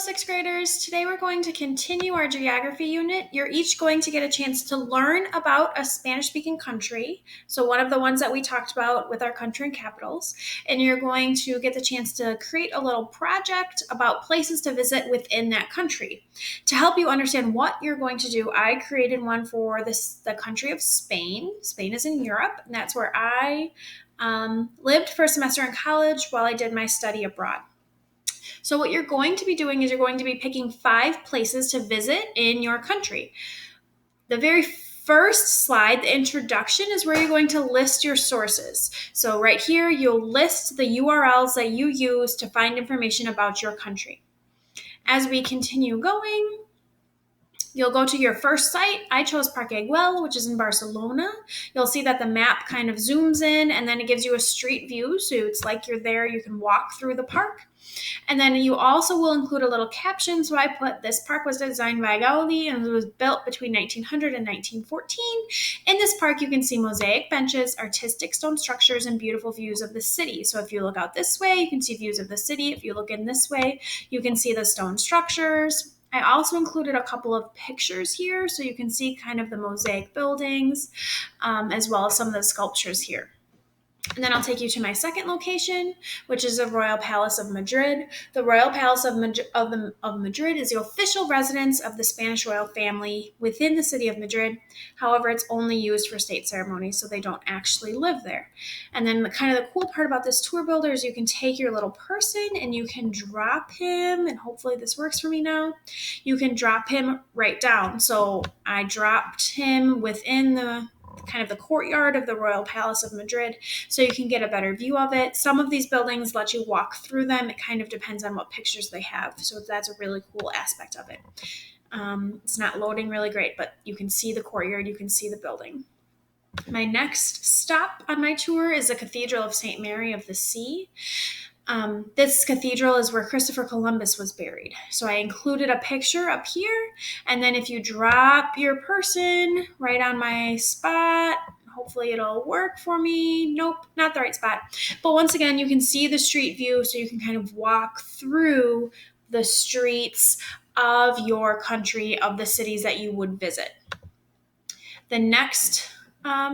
sixth graders. Today we're going to continue our geography unit. You're each going to get a chance to learn about a Spanish-speaking country, so one of the ones that we talked about with our country and capitals, and you're going to get the chance to create a little project about places to visit within that country. To help you understand what you're going to do, I created one for the country of Spain. Spain is in Europe, and that's where I lived for a semester in college while I did my study abroad. So what you're going to be doing is you're going to be picking 5 places to visit in your country. The very first slide, the introduction, is where you're going to list your sources. So right here, you'll list the URLs that you use to find information about your country. As we continue going, you'll go to your first site. I chose Parc Güell, which is in Barcelona. You'll see that the map kind of zooms in and then it gives you a street view. So it's like you're there, you can walk through the park. And then you also will include a little caption. So I put, this park was designed by Gaudi and it was built between 1900 and 1914. In this park, you can see mosaic benches, artistic stone structures, and beautiful views of the city. So if you look out this way, you can see views of the city. If you look in this way, you can see the stone structures. I also included a couple of pictures here so you can see kind of the mosaic buildings as well as some of the sculptures here. And then I'll take you to my second location, which is the Royal Palace of Madrid. The Royal Palace of Madrid is the official residence of the Spanish royal family within the city of Madrid. However, it's only used for state ceremonies, so they don't actually live there. And then the cool part about this tour builder is you can take your little person and you can drop him, and hopefully this works for me now. You can drop him right down. So I dropped him within the courtyard of the Royal Palace of Madrid so you can get a better view of it. Some of these buildings let you walk through them. It kind of depends on what pictures they have. So that's a really cool aspect of it. It's not loading really great, but you can see the courtyard, you can see the building. My next stop on my tour is the Cathedral of St. Mary of the Sea. This cathedral is where Christopher Columbus was buried. So I included a picture up here, and then if you drop your person right on my spot, hopefully it'll work for me. Nope, not the right spot. But once again, you can see the street view, so you can kind of walk through the streets of your country, of the cities that you would visit. The next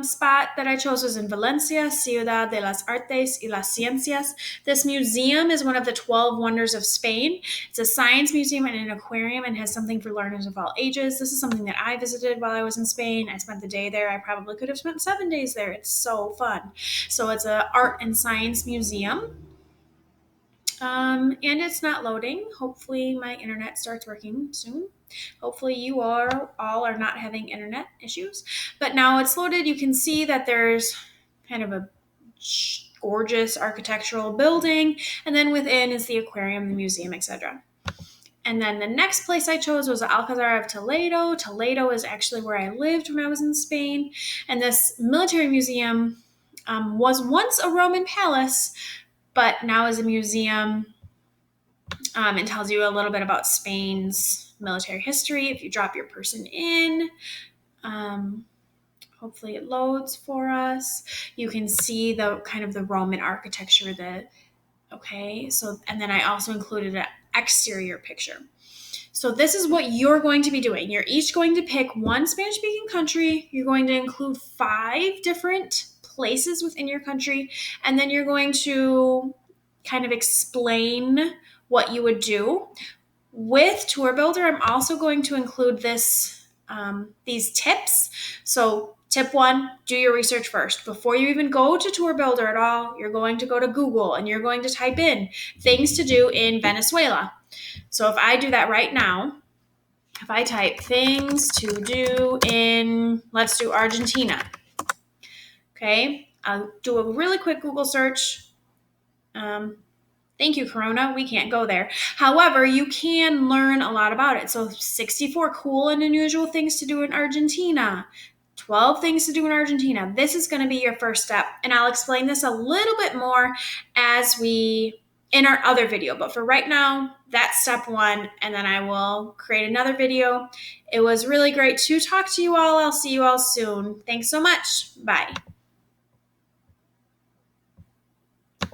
spot that I chose was in Valencia, Ciudad de las Artes y las Ciencias. This museum is one of the 12 wonders of Spain. It's a science museum and an aquarium and has something for learners of all ages. This is something that I visited while I was in Spain. I spent the day there. I probably could have spent 7 days there. It's so fun. So it's an art and science museum. And it's not loading. Hopefully my internet starts working soon. Hopefully you all are not having internet issues. But now it's loaded. You can see that there's kind of a gorgeous architectural building. And then within is the aquarium, the museum, etc. And then the next place I chose was the Alcazar of Toledo. Toledo is actually where I lived when I was in Spain. And this military museum was once a Roman palace, but now is a museum. It tells you a little bit about Spain's military history. If you drop your person in, hopefully it loads for us. You can see the kind of the Roman architecture and then I also included an exterior picture. So this is what you're going to be doing. You're each going to pick one Spanish-speaking country. You're going to include 5 different places within your country, and then you're going to kind of explain what you would do. With Tour Builder, I'm also going to include these tips. So tip 1, do your research first. Before you even go to Tour Builder at all, you're going to go to Google and you're going to type in things to do in Venezuela. So if I do that right now, if I type things to do in, let's do Argentina. Okay, I'll do a really quick Google search. Thank you, Corona. We can't go there. However, you can learn a lot about it. So 64 cool and unusual things to do in Argentina. 12 things to do in Argentina. This is going to be your first step. And I'll explain this a little bit more in our other video. But for right now, that's step 1. And then I will create another video. It was really great to talk to you all. I'll see you all soon. Thanks so much. Bye.